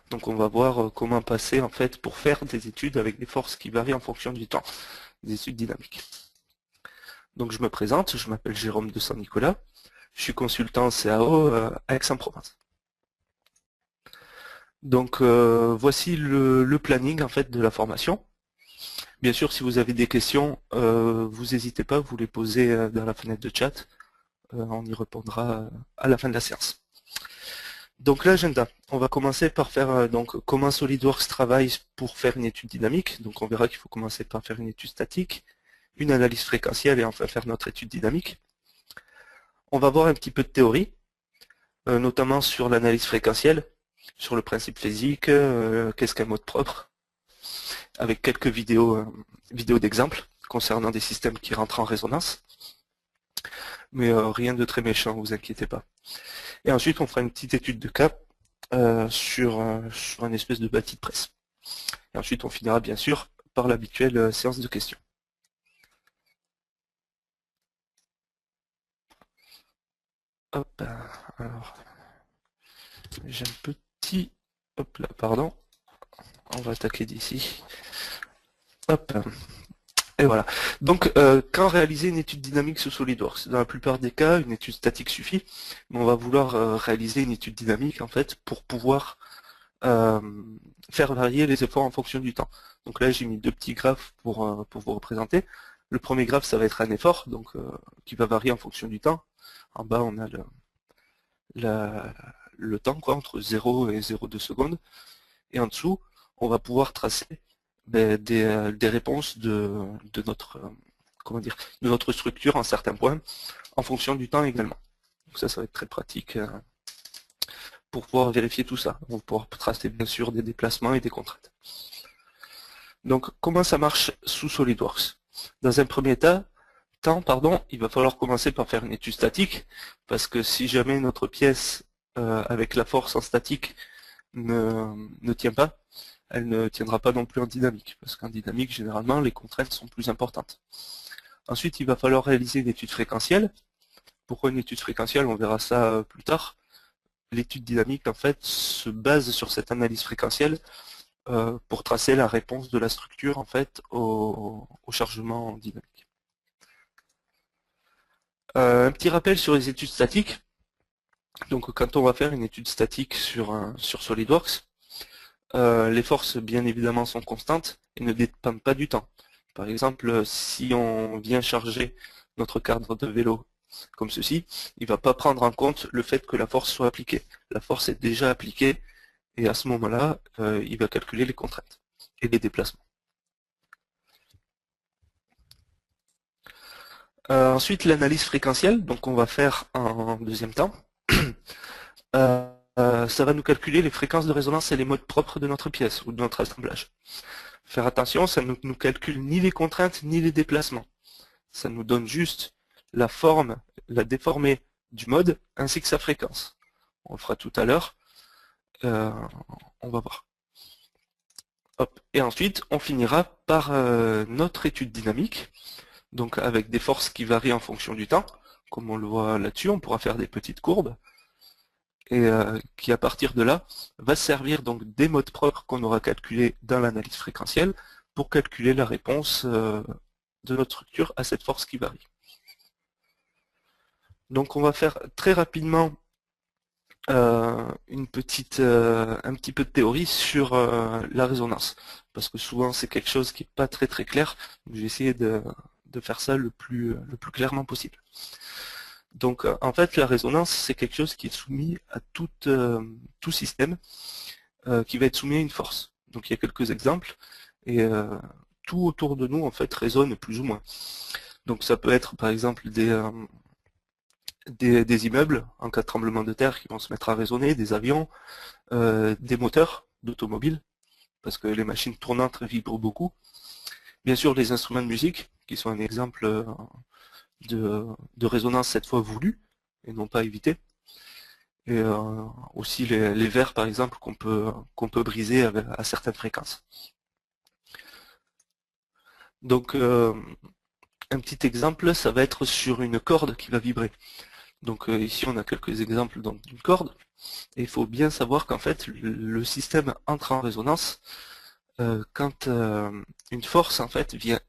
Donc on va voir comment passer en fait pour faire des études avec des forces qui varient en fonction du temps, des études dynamiques. Donc je me présente, je m'appelle Jérôme de Saint-Nicolas, je suis consultant CAO à Aix-en-Provence. Donc voici le planning en fait de la formation. Bien sûr, si vous avez des questions, vous n'hésitez pas, vous les posez dans la fenêtre de chat. On y répondra à la fin de la séance. Donc l'agenda, on va commencer par faire donc comment SolidWorks travaille pour faire une étude dynamique. Donc on verra qu'il faut commencer par faire une étude statique, une analyse fréquentielle et enfin faire notre étude dynamique. On va voir un petit peu de théorie, notamment sur l'analyse fréquentielle, sur le principe physique, qu'est-ce qu'un mode propre, avec quelques vidéos d'exemple concernant des systèmes qui rentrent en résonance. Mais rien de très méchant, vous inquiétez pas. Et ensuite, on fera une petite étude de cas sur une espèce de bâti de presse. Et ensuite, on finira bien sûr par l'habituelle séance de questions. Hop, alors, j'ai un petit... Hop là, pardon. On va attaquer d'ici. Hop. Et voilà. Donc, quand réaliser une étude dynamique sous SolidWorks? Dans la plupart des cas, une étude statique suffit, mais on va vouloir réaliser une étude dynamique en fait pour pouvoir faire varier les efforts en fonction du temps. Donc là, j'ai mis deux petits graphes pour vous représenter. Le premier graphe, ça va être un effort, donc qui va varier en fonction du temps. En bas, on a le temps quoi, entre 0 et 0,2 secondes. Et en dessous, on va pouvoir tracer des réponses de notre de notre structure en certains points, en fonction du temps également. Donc ça va être très pratique pour pouvoir vérifier tout ça. On va pouvoir tracer bien sûr des déplacements et des contraintes. Donc comment ça marche sous SolidWorks? Dans un premier temps, il va falloir commencer par faire une étude statique, parce que si jamais notre pièce avec la force en statique ne tient pas, elle ne tiendra pas non plus en dynamique, parce qu'en dynamique, généralement, les contraintes sont plus importantes. Ensuite, il va falloir réaliser une étude fréquentielle. Pourquoi une étude fréquentielle? On verra ça plus tard. L'étude dynamique, en fait, se base sur cette analyse fréquentielle pour tracer la réponse de la structure, en fait, au chargement dynamique. Un petit rappel sur les études statiques. Donc, quand on va faire une étude statique sur SolidWorks, les forces, bien évidemment, sont constantes et ne dépendent pas du temps. Par exemple, si on vient charger notre cadre de vélo comme ceci, il ne va pas prendre en compte le fait que la force soit appliquée. La force est déjà appliquée et à ce moment-là, il va calculer les contraintes et les déplacements. Ensuite, l'analyse fréquentielle, donc on va faire en deuxième temps. Ça va nous calculer les fréquences de résonance et les modes propres de notre pièce ou de notre assemblage. Faire attention, ça ne nous calcule ni les contraintes ni les déplacements. Ça nous donne juste la forme, la déformée du mode ainsi que sa fréquence. On le fera tout à l'heure. On va voir. Hop. Et ensuite, on finira par notre étude dynamique, donc avec des forces qui varient en fonction du temps. Comme on le voit là-dessus, on pourra faire des petites courbes et qui à partir de là va servir donc des modes propres qu'on aura calculés dans l'analyse fréquentielle pour calculer la réponse de notre structure à cette force qui varie. Donc on va faire très rapidement un petit peu de théorie sur la résonance, parce que souvent c'est quelque chose qui n'est pas très très clair, donc j'ai essayé de faire ça le plus clairement possible. Donc en fait la résonance c'est quelque chose qui est soumis à tout système qui va être soumis à une force. Donc il y a quelques exemples, et tout autour de nous en fait résonne plus ou moins. Donc ça peut être par exemple des immeubles en cas de tremblement de terre qui vont se mettre à résonner, des avions, des moteurs d'automobiles, parce que les machines tournantes vibrent beaucoup. Bien sûr les instruments de musique, qui sont un exemple de résonance cette fois voulue, et non pas évitée. Et aussi les verres par exemple qu'on peut briser à certaines fréquences. Donc un petit exemple, ça va être sur une corde qui va vibrer. Donc ici on a quelques exemples d'une corde, et il faut bien savoir qu'en fait le système entre en résonance quand une force en fait vient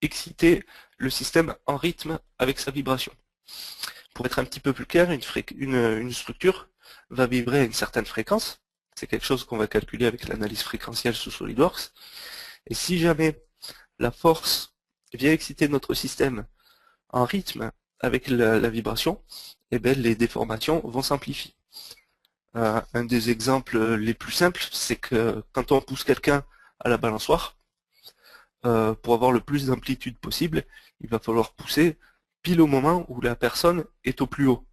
exciter le système en rythme avec sa vibration. Pour être un petit peu plus clair, une structure va vibrer à une certaine fréquence, c'est quelque chose qu'on va calculer avec l'analyse fréquentielle sous SolidWorks, et si jamais la force vient exciter notre système en rythme avec la vibration, eh bien, les déformations vont s'amplifier. Un des exemples les plus simples, c'est que quand on pousse quelqu'un à la balançoire, pour avoir le plus d'amplitude possible, il va falloir pousser pile au moment où la personne est au plus haut.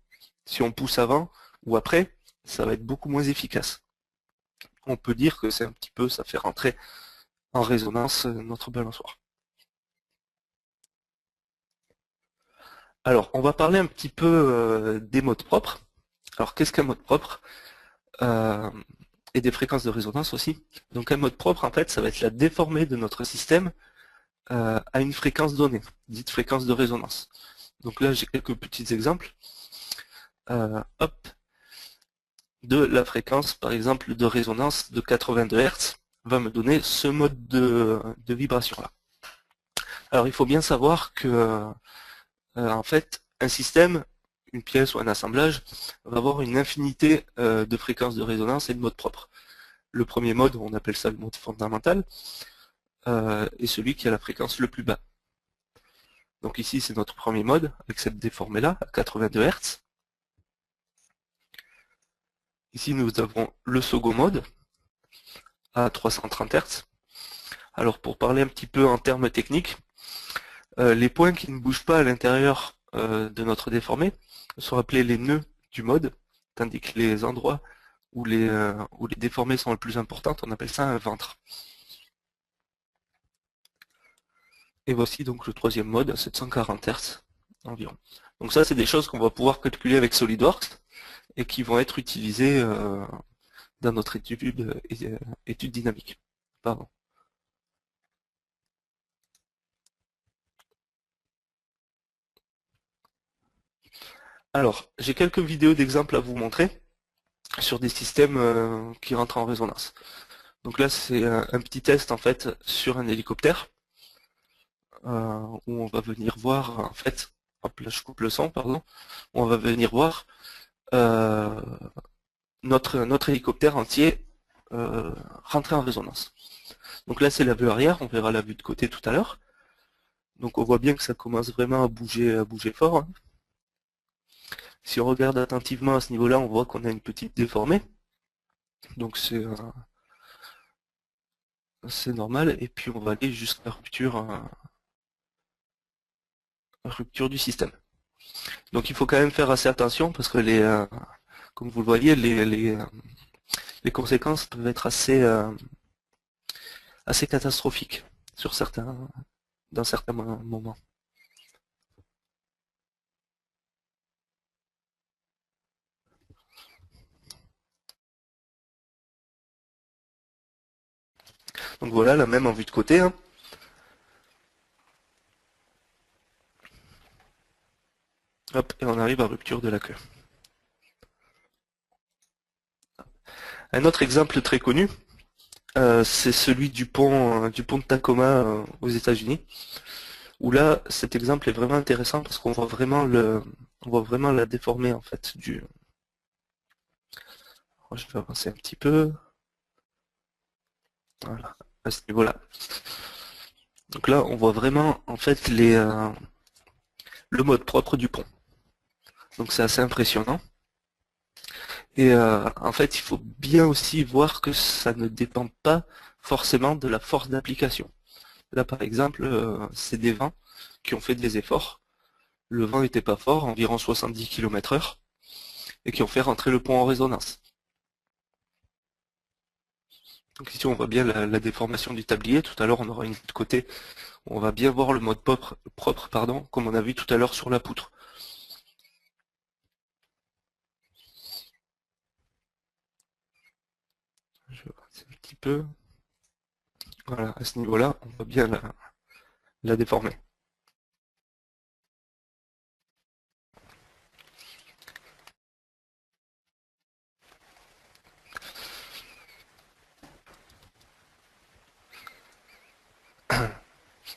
Si on pousse avant ou après, ça va être beaucoup moins efficace. On peut dire que c'est un petit peu, ça fait rentrer en résonance notre balançoire. Alors, on va parler un petit peu des modes propres. Alors, qu'est-ce qu'un mode propre et des fréquences de résonance aussi. Donc un mode propre, en fait, ça va être la déformée de notre système à une fréquence donnée, dite fréquence de résonance. Donc là, j'ai quelques petits exemples. Hop, de la fréquence, par exemple, de résonance de 82 Hz, va me donner ce mode de vibration-là. Alors, il faut bien savoir que, en fait, un système, une pièce ou un assemblage, va avoir une infinité de fréquences de résonance et de modes propres. Le premier mode, on appelle ça le mode fondamental, est celui qui a la fréquence le plus bas. Donc ici, c'est notre premier mode, avec cette déformée-là, à 82 Hz. Ici, nous avons le second mode, à 330 Hz. Alors, pour parler un petit peu en termes techniques, les points qui ne bougent pas à l'intérieur de notre déformée sont appelés les nœuds du mode, tandis que les endroits où les déformées sont les plus importantes, on appelle ça un ventre. Et voici donc le troisième mode à 740 Hz environ. Donc ça, c'est des choses qu'on va pouvoir calculer avec SolidWorks et qui vont être utilisées dans notre étude dynamique. Pardon. Alors, j'ai quelques vidéos d'exemples à vous montrer sur des systèmes qui rentrent en résonance. Donc là, c'est un petit test en fait sur un hélicoptère où on va venir voir en fait, hop là je coupe le son, pardon, où on va venir voir euh, notre hélicoptère entier rentrer en résonance. Donc là, c'est la vue arrière, on verra la vue de côté tout à l'heure. Donc on voit bien que ça commence vraiment à bouger fort. Hein. Si on regarde attentivement à ce niveau-là, on voit qu'on a une petite déformée. Donc c'est normal. Et puis on va aller jusqu'à la rupture du système. Donc il faut quand même faire assez attention parce que comme vous le voyez, les conséquences peuvent être assez catastrophiques dans certains moments. Donc voilà, la même en vue de côté. Hein. Hop, et on arrive à rupture de la queue. Un autre exemple très connu, c'est celui du pont de Tacoma aux États-Unis, où là, cet exemple est vraiment intéressant parce qu'on voit vraiment la déformée en fait Je vais avancer un petit peu. Voilà, à ce niveau-là. Donc là, on voit vraiment en fait le mode propre du pont. Donc c'est assez impressionnant. Et en fait, il faut bien aussi voir que ça ne dépend pas forcément de la force d'application. Là, par exemple, c'est des vents qui ont fait des efforts. Le vent n'était pas fort, environ 70 km/h, et qui ont fait rentrer le pont en résonance. Donc ici, on voit bien la déformation du tablier. Tout à l'heure, on aura une de côté où on va bien voir le mode propre, comme on a vu tout à l'heure sur la poutre. Je vais avancer un petit peu. Voilà, à ce niveau-là, on voit bien la déformer.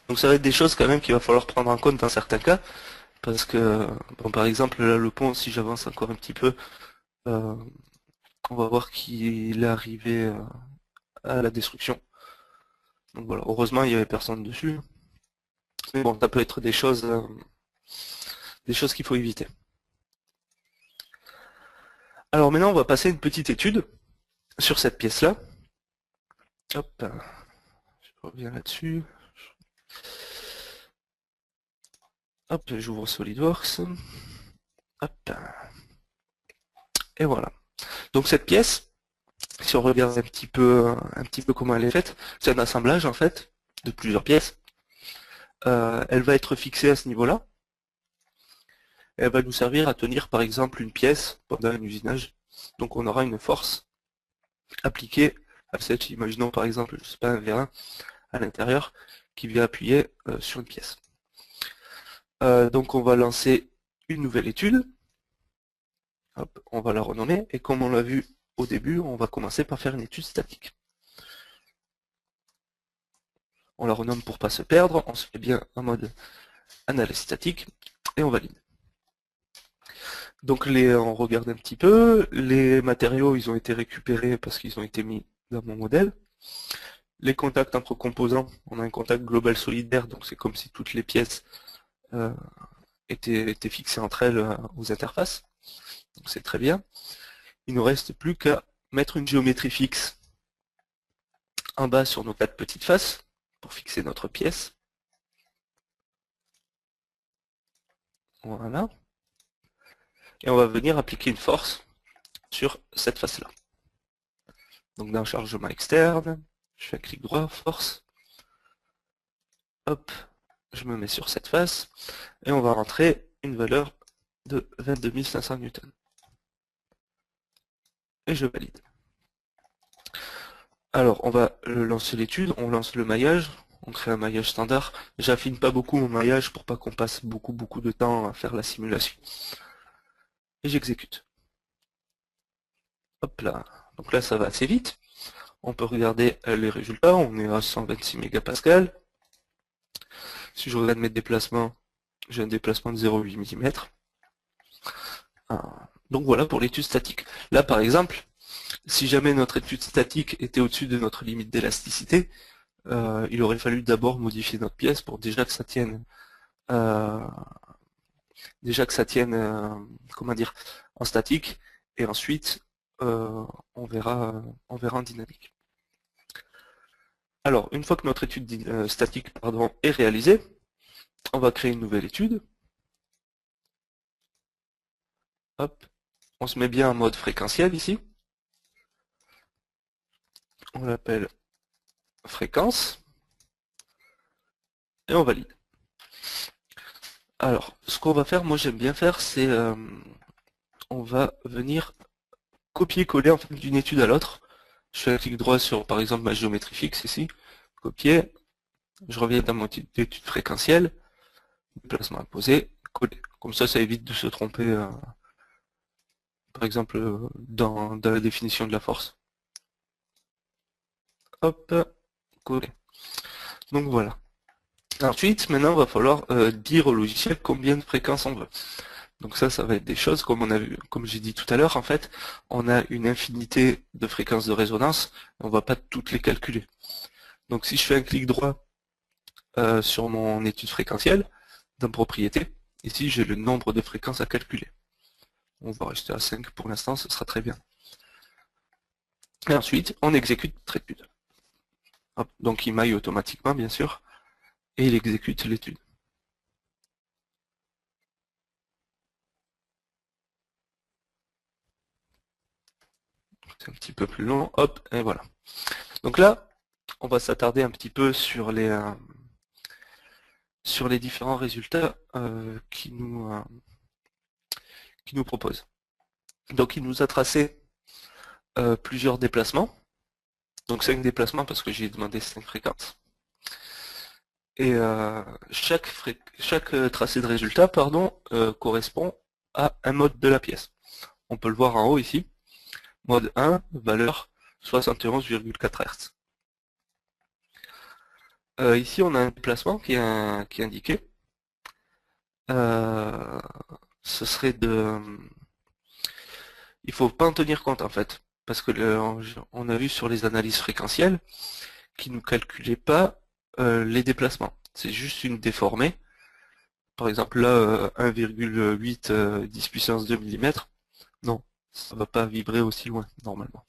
Donc ça va être des choses quand même qu'il va falloir prendre en compte dans certains cas, parce que, bon, par exemple, là, le pont, si j'avance encore un petit peu, euh, on va voir qu'il est arrivé à la destruction. Donc voilà, heureusement il n'y avait personne dessus. Mais bon, ça peut être des choses qu'il faut éviter. Alors maintenant, on va passer une petite étude sur cette pièce-là. Hop, je reviens là-dessus. Hop, j'ouvre SolidWorks. Hop, et voilà. Donc cette pièce, si on regarde un petit peu comment elle est faite, c'est un assemblage en fait de plusieurs pièces. Elle va être fixée à ce niveau-là. Elle va nous servir à tenir par exemple une pièce pendant un usinage. Donc on aura une force appliquée à cette, imaginons par exemple, je sais pas, un V1 à l'intérieur qui vient appuyer sur une pièce. Donc on va lancer une nouvelle étude. Hop, on va la renommer et comme on l'a vu au début, on va commencer par faire une étude statique. On la renomme pour pas se perdre, on se fait bien en mode analyse statique et on valide. Donc on regarde un petit peu, les matériaux ils ont été récupérés parce qu'ils ont été mis dans mon modèle. Les contacts entre composants, on a un contact global solidaire, donc c'est comme si toutes les pièces étaient fixées entre elles aux interfaces. Donc c'est très bien. Il ne nous reste plus qu'à mettre une géométrie fixe en bas sur nos 4 petites faces pour fixer notre pièce. Voilà. Et on va venir appliquer une force sur cette face-là. Donc dans chargement externe, je fais un clic droit, force. Hop, je me mets sur cette face et on va rentrer une valeur de 22 500 newtons. Et je valide. Alors on va lancer l'étude, on lance le maillage, on crée un maillage standard. J'affine pas beaucoup mon maillage pour pas qu'on passe beaucoup de temps à faire la simulation. Et j'exécute. Hop là. Donc là ça va assez vite. On peut regarder les résultats, on est à 126 mégapascales. Si je regarde mes déplacements, j'ai un déplacement de 0,8 mm. Donc voilà pour l'étude statique. Là par exemple, si jamais notre étude statique était au-dessus de notre limite d'élasticité, il aurait fallu d'abord modifier notre pièce pour déjà que ça tienne comment dire, en statique, et ensuite on verra en dynamique. Alors, une fois que notre étude statique est réalisée, on va créer une nouvelle étude. Hop, on se met bien en mode fréquentiel ici. On l'appelle fréquence. Et on valide. Alors, ce qu'on va faire, moi j'aime bien faire, c'est on va venir copier-coller en fait, d'une étude à l'autre. Je fais un clic droit sur par exemple ma géométrie fixe ici, copier, je reviens dans mon étude fréquentielle, déplacement imposé, coller. Comme ça évite de se tromper par exemple dans la définition de la force. Hop, coller. Donc voilà. Ensuite, maintenant, il va falloir dire au logiciel combien de fréquences on veut. Donc ça va être des choses, comme on a vu, comme j'ai dit tout à l'heure, en fait, on a une infinité de fréquences de résonance, on ne va pas toutes les calculer. Donc si je fais un clic droit sur mon étude fréquentielle, dans propriété, ici j'ai le nombre de fréquences à calculer. On va rester à 5 pour l'instant, ce sera très bien. Et ensuite, on exécute notre étude. Hop, donc il maille automatiquement, bien sûr, et il exécute l'étude. C'est un petit peu plus long, hop, et voilà. Donc là, on va s'attarder un petit peu sur les différents résultats qui nous proposent. Donc il nous a tracé plusieurs déplacements, donc 5 déplacements parce que j'ai demandé 5 fréquences. Et chaque tracé de résultat correspond à un mode de la pièce. On peut le voir en haut ici, mode 1, valeur 71,4 Hz. Ici, on a un déplacement qui est indiqué. Euh, Ce serait de... Il faut pas en tenir compte en fait, parce que on a vu sur les analyses fréquentielles qui ne calculaient pas les déplacements. C'est juste une déformée. Par exemple là, 1,8 10 puissance 2 mm. Non, ça va pas vibrer aussi loin normalement.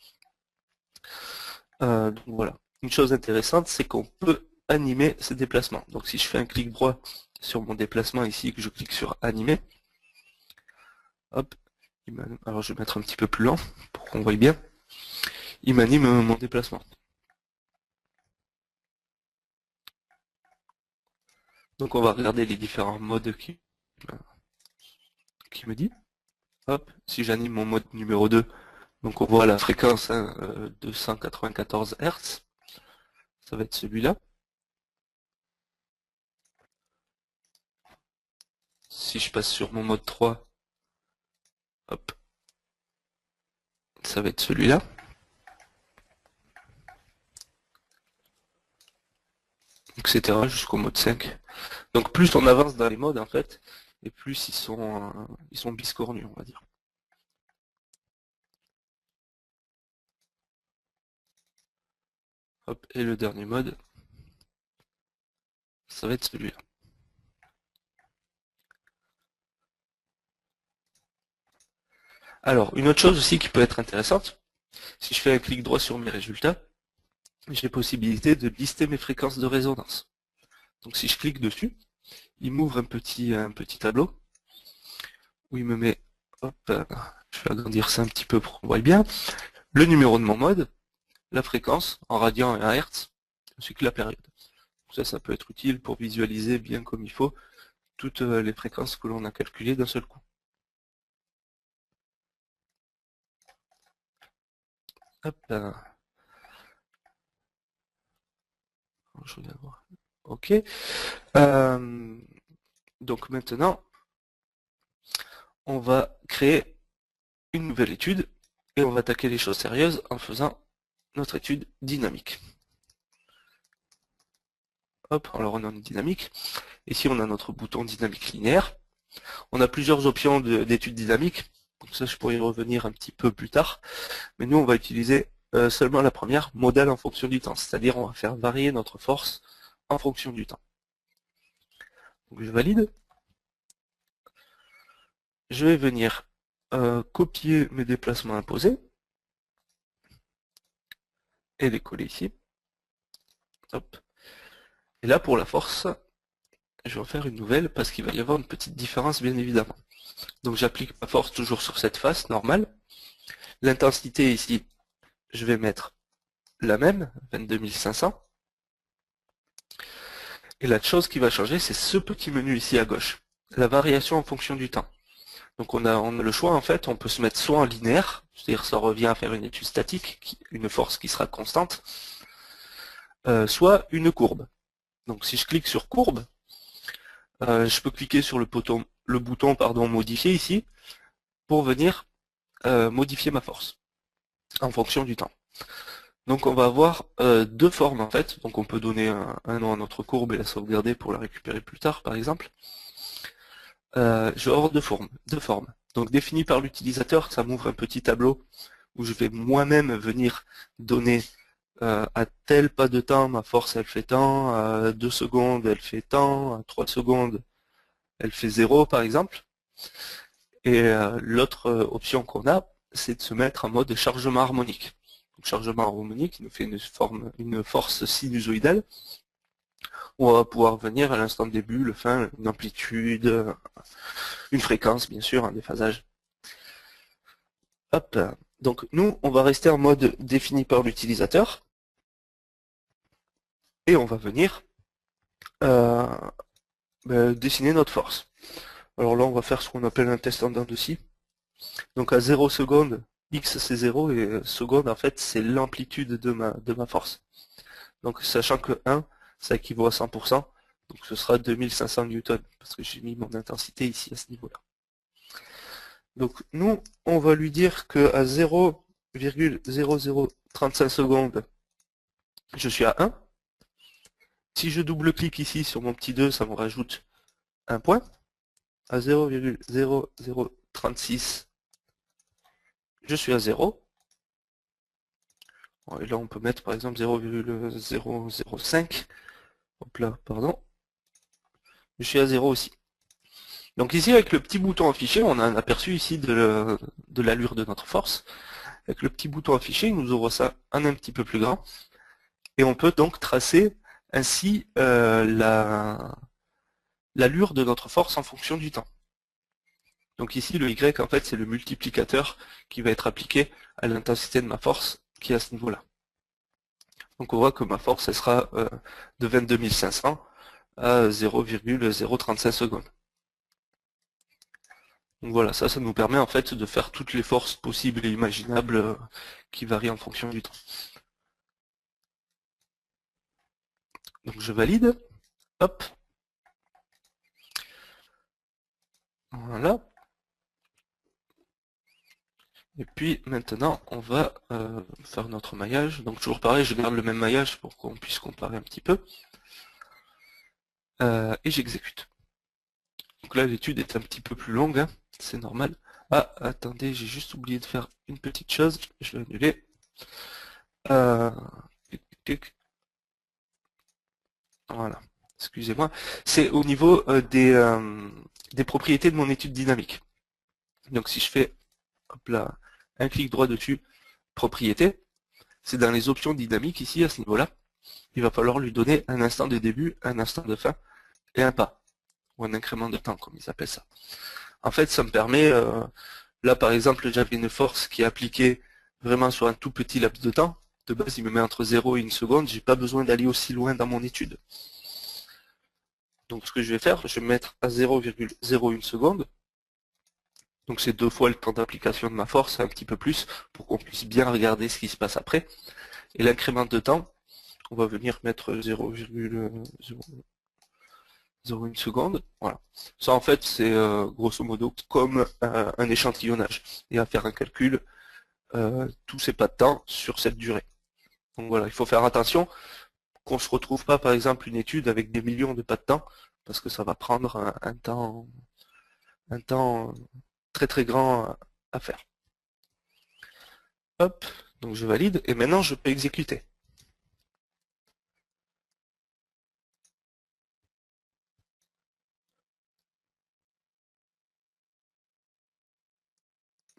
Donc voilà. Une chose intéressante, c'est qu'on peut animer ces déplacements. Donc si je fais un clic droit sur mon déplacement ici, que je clique sur animer, hop, alors je vais mettre un petit peu plus lent pour qu'on voie bien. Il m'anime mon déplacement. Donc on va regarder les différents modes qui me dit. Hop, si j'anime mon mode numéro 2, donc on voit la fréquence 294 Hz, ça va être celui-là. Si je passe sur mon mode 3, hop, ça va être celui-là. Etc. jusqu'au mode 5. Donc plus on avance dans les modes en fait, et plus ils sont biscornus, on va dire. Hop, et le dernier mode, ça va être celui-là. Alors, une autre chose aussi qui peut être intéressante, si je fais un clic droit sur mes résultats, j'ai possibilité de lister mes fréquences de résonance. Donc si je clique dessus, il m'ouvre un petit tableau où il me met, hop, je vais agrandir ça un petit peu pour qu'on voit bien, le numéro de mon mode, la fréquence en radians et en hertz, ainsi que la période. Donc ça peut être utile pour visualiser bien comme il faut toutes les fréquences que l'on a calculées d'un seul coup. Hop là. Je regarde voir. Ok. Donc maintenant, on va créer une nouvelle étude et on va attaquer les choses sérieuses en faisant notre étude dynamique. Hop, alors on est en dynamique. Ici, on a notre bouton dynamique linéaire. On a plusieurs options d'étude dynamique. Donc ça, je pourrais y revenir un petit peu plus tard. Mais nous, on va utiliser seulement la première, modèle en fonction du temps. C'est-à-dire, on va faire varier notre force en fonction du temps. Donc je valide. Je vais venir copier mes déplacements imposés et les coller ici. Hop. Et là, pour la force, je vais en faire une nouvelle parce qu'il va y avoir une petite différence, bien évidemment. Donc j'applique ma force toujours sur cette face normale. L'intensité ici, je vais mettre la même, 22 500. Et la chose qui va changer, c'est ce petit menu ici à gauche, la variation en fonction du temps. Donc on a le choix en fait, on peut se mettre soit en linéaire, c'est-à-dire ça revient à faire une étude statique, une force qui sera constante, soit une courbe. Donc si je clique sur courbe, je peux cliquer sur le bouton modifier ici pour venir modifier ma force en fonction du temps. Donc on va avoir deux formes en fait. Donc on peut donner un nom à notre courbe et la sauvegarder pour la récupérer plus tard par exemple. Je vais avoir deux formes. Donc défini par l'utilisateur, ça m'ouvre un petit tableau où je vais moi-même venir donner à tel pas de temps ma force elle fait tant, à 2 secondes elle fait tant, à 3 secondes elle fait 0 par exemple. Et l'autre option qu'on a, c'est de se mettre en mode chargement harmonique. Donc, chargement harmonique, il nous fait une force sinusoïdale, où on va pouvoir venir à l'instant de début, le fin, une amplitude, une fréquence bien sûr, un déphasage. Hop. Donc nous, on va rester en mode défini par l'utilisateur, et on va venir dessiner notre force. Alors là, on va faire ce qu'on appelle un test en dents de scie. Donc à 0 secondes, x c'est 0 et seconde en fait c'est l'amplitude de ma force. Donc sachant que 1 ça équivaut à 100%, donc ce sera 2500 newtons parce que j'ai mis mon intensité ici à ce niveau-là. Donc nous on va lui dire que à 0,0035 secondes je suis à 1. Si je double-clique ici sur mon petit 2, ça me rajoute un point à 0,0036. Je suis à 0. Bon, et là, on peut mettre par exemple 0,005. Hop là, pardon. Je suis à 0 aussi. Donc ici, avec le petit bouton affiché, on a un aperçu ici de l'allure de notre force. Avec le petit bouton affiché, il nous ouvre ça un petit peu plus grand. Et on peut donc tracer ainsi l'allure de notre force en fonction du temps. Donc ici, le Y, en fait, c'est le multiplicateur qui va être appliqué à l'intensité de ma force qui est à ce niveau-là. Donc on voit que ma force, elle sera de 22 500 à 0,035 secondes. Donc voilà, ça nous permet en fait de faire toutes les forces possibles et imaginables qui varient en fonction du temps. Donc je valide, hop, voilà. Et puis maintenant, on va faire notre maillage. Donc toujours pareil, je garde le même maillage pour qu'on puisse comparer un petit peu. Et j'exécute. Donc là, l'étude est un petit peu plus longue, hein, c'est normal. Ah, attendez, j'ai juste oublié de faire une petite chose, je vais annuler. Voilà, excusez-moi. C'est au niveau des propriétés de mon étude dynamique. Donc si je fais hop là, un clic droit dessus, propriété, c'est dans les options dynamiques ici à ce niveau-là. Il va falloir lui donner un instant de début, un instant de fin et un pas, ou un incrément de temps comme ils appellent ça. En fait, ça me permet, là par exemple, j'avais une force qui est appliquée vraiment sur un tout petit laps de temps. De base, il me met entre 0 et 1 seconde, j'ai pas besoin d'aller aussi loin dans mon étude. Donc ce que je vais faire, je vais mettre à 0,01 seconde. Donc c'est 2 fois le temps d'application de ma force, un petit peu plus, pour qu'on puisse bien regarder ce qui se passe après. Et l'incrément de temps, on va venir mettre 0,01 seconde. Voilà. Ça en fait c'est grosso modo comme un échantillonnage. Et à faire un calcul, tous ces pas de temps sur cette durée. Donc voilà, il faut faire attention qu'on ne se retrouve pas par exemple une étude avec des millions de pas de temps, parce que ça va prendre un temps très très grand à faire. Hop, donc je valide, et maintenant je peux exécuter.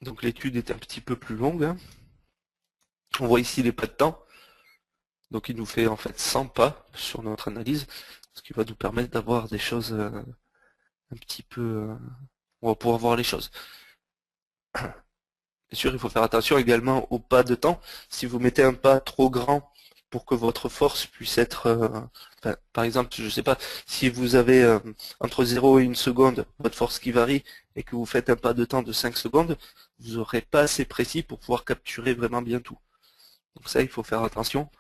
Donc l'étude est un petit peu plus longue, hein. On voit ici les pas de temps. Donc il nous fait en fait 100 pas sur notre analyse, ce qui va nous permettre d'avoir des choses un petit peu... on va pouvoir voir les choses. Bien sûr, il faut faire attention également au pas de temps. Si vous mettez un pas trop grand pour que votre force puisse être... enfin, par exemple, je ne sais pas, si vous avez entre 0 et 1 seconde votre force qui varie et que vous faites un pas de temps de 5 secondes, vous n'aurez pas assez précis pour pouvoir capturer vraiment bien tout. Donc ça, il faut faire attention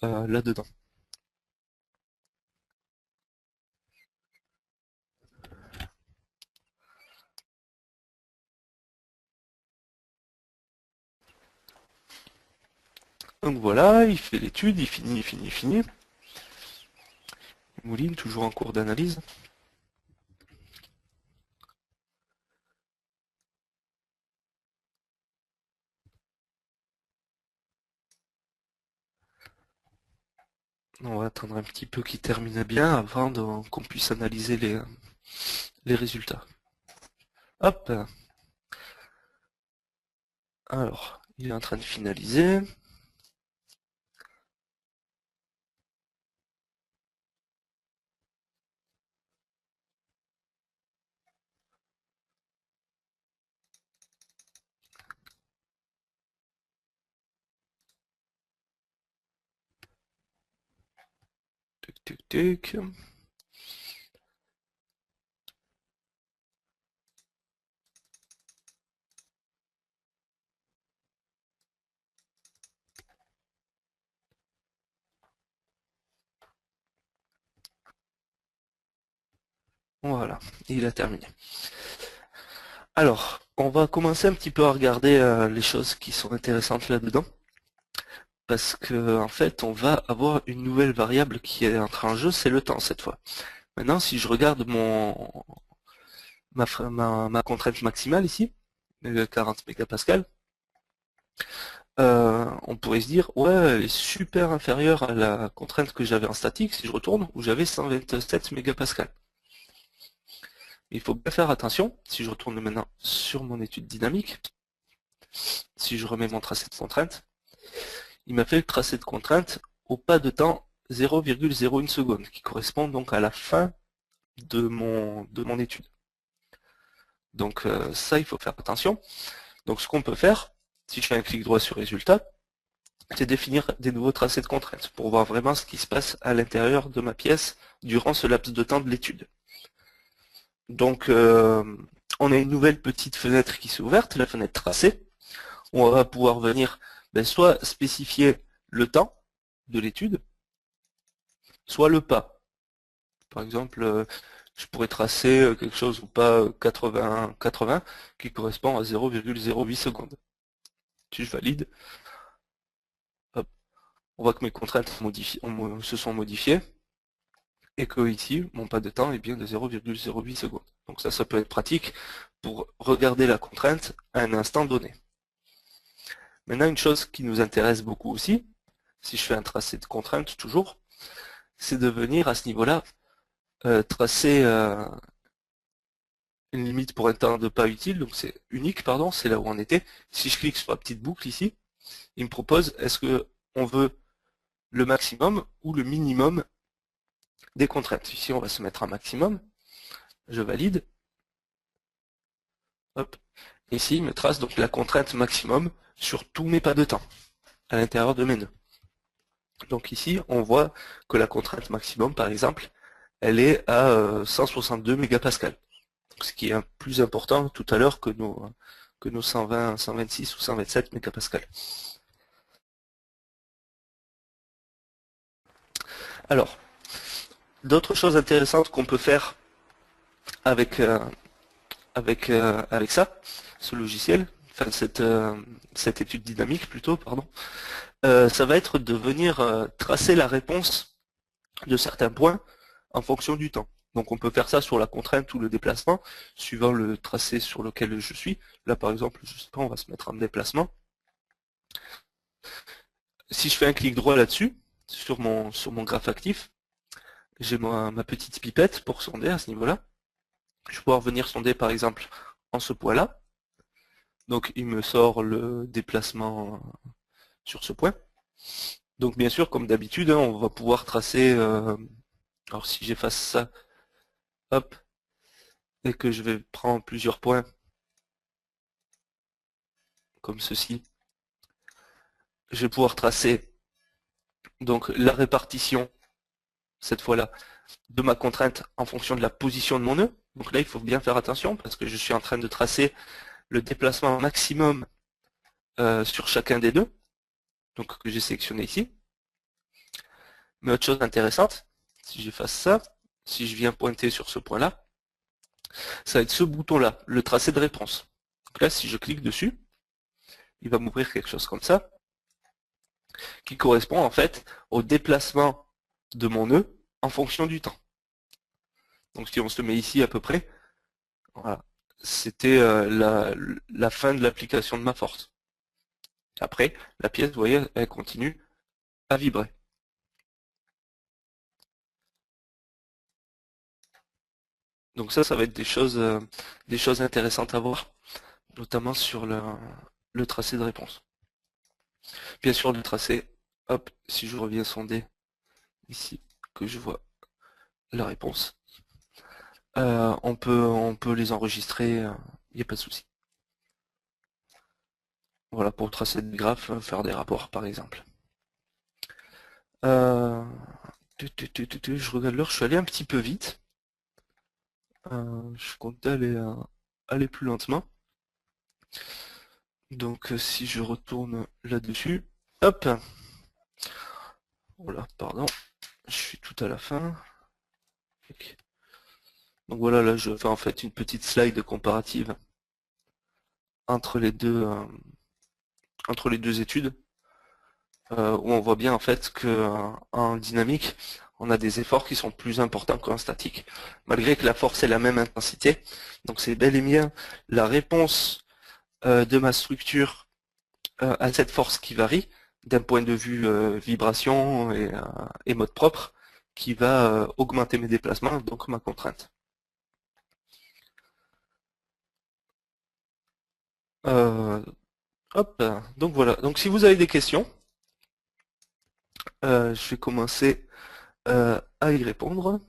là-dedans. Donc voilà, il fait l'étude, il finit, il finit, il finit. Il mouline, toujours en cours d'analyse. On va attendre un petit peu qu'il termine bien avant qu'on puisse analyser les résultats. Hop. Alors, il est en train de finaliser. Tic, tic, tic. Voilà, il a terminé. Alors, on va commencer un petit peu à regarder les choses qui sont intéressantes là-dedans. parce que en fait, on va avoir une nouvelle variable qui est entrée en jeu, c'est le temps cette fois. Maintenant, si je regarde ma contrainte maximale ici, 40 mégapascales, on pourrait se dire, ouais, elle est super inférieure à la contrainte que j'avais en statique, si je retourne, où j'avais 127 mégapascales. Il faut bien faire attention, si je retourne maintenant sur mon étude dynamique, si je remets mon tracé de contrainte, il m'a fait le tracé de contrainte au pas de temps 0,01 seconde, qui correspond donc à la fin de mon étude. Donc ça, il faut faire attention. Donc ce qu'on peut faire, si je fais un clic droit sur résultat, c'est définir des nouveaux tracés de contrainte pour voir vraiment ce qui se passe à l'intérieur de ma pièce durant ce laps de temps de l'étude. Donc on a une nouvelle petite fenêtre qui s'est ouverte, la fenêtre tracée, où on va pouvoir venir soit spécifier le temps de l'étude, soit le pas. Par exemple, je pourrais tracer quelque chose ou pas 80 qui correspond à 0,08 secondes. Si je valide, hop, on voit que mes contraintes se sont modifiées et que ici, mon pas de temps est bien de 0,08 secondes. Donc ça peut être pratique pour regarder la contrainte à un instant donné. Maintenant, une chose qui nous intéresse beaucoup aussi, si je fais un tracé de contrainte toujours, c'est de venir à ce niveau-là tracer une limite pour un temps de pas utile, donc c'est unique, pardon, c'est là où on était. Si je clique sur la petite boucle ici, il me propose est-ce que on veut le maximum ou le minimum des contraintes. Ici, on va se mettre un maximum. Je valide. Hop. Ici, il me trace donc la contrainte maximum sur tous mes pas de temps à l'intérieur de mes nœuds. Donc ici, on voit que la contrainte maximum, par exemple, elle est à 162 mégapascales. Ce qui est plus important tout à l'heure que nos 120, 126 ou 127 mégapascales. Alors, d'autres choses intéressantes qu'on peut faire avec, avec ça, ce logiciel, enfin cette étude dynamique plutôt, pardon, ça va être de venir tracer la réponse de certains points en fonction du temps. Donc on peut faire ça sur la contrainte ou le déplacement, suivant le tracé sur lequel je suis. Là par exemple, je sais pas, on va se mettre en déplacement. Si je fais un clic droit là-dessus, sur mon graphe actif, j'ai ma petite pipette pour sonder à ce niveau-là. Je vais pouvoir venir sonder par exemple en ce point-là. Donc il me sort le déplacement sur ce point. Donc bien sûr, comme d'habitude, on va pouvoir tracer, alors si j'efface ça, hop, et que je vais prendre plusieurs points, comme ceci, je vais pouvoir tracer donc la répartition, cette fois-là, de ma contrainte en fonction de la position de mon nœud. Donc là, il faut bien faire attention parce que je suis en train de tracer le déplacement maximum sur chacun des nœuds, donc que j'ai sélectionné ici. Mais autre chose intéressante, si j'efface ça, si je viens pointer sur ce point-là, ça va être ce bouton-là, le tracé de réponse. Donc là, si je clique dessus, il va m'ouvrir quelque chose comme ça, qui correspond en fait au déplacement de mon nœud en fonction du temps. Donc si on se met ici à peu près, voilà, c'était la fin de l'application de ma force. Après, la pièce, vous voyez, elle continue à vibrer. Donc ça va être des choses intéressantes à voir, notamment sur le tracé de réponse. Bien sûr, le tracé, hop, si je reviens sonder ici, que je vois la réponse, on peut les enregistrer, il n'y a pas de souci. Voilà, pour tracer des graphes, faire des rapports par exemple. Je regarde l'heure, je suis allé un petit peu vite. Je comptais aller plus lentement. Donc si je retourne là-dessus, hop, voilà, pardon, je suis tout à la fin. Donc voilà, là je fais en fait une petite slide comparative entre les deux études. où on voit bien en fait que en dynamique, on a des efforts qui sont plus importants qu'en statique, malgré que la force est la même intensité. Donc c'est bel et bien la réponse de ma structure à cette force qui varie d'un point de vue vibration et mode propre qui va augmenter mes déplacements, donc ma contrainte. Euh, hop, donc voilà. Donc si vous avez des questions, je vais commencer à y répondre.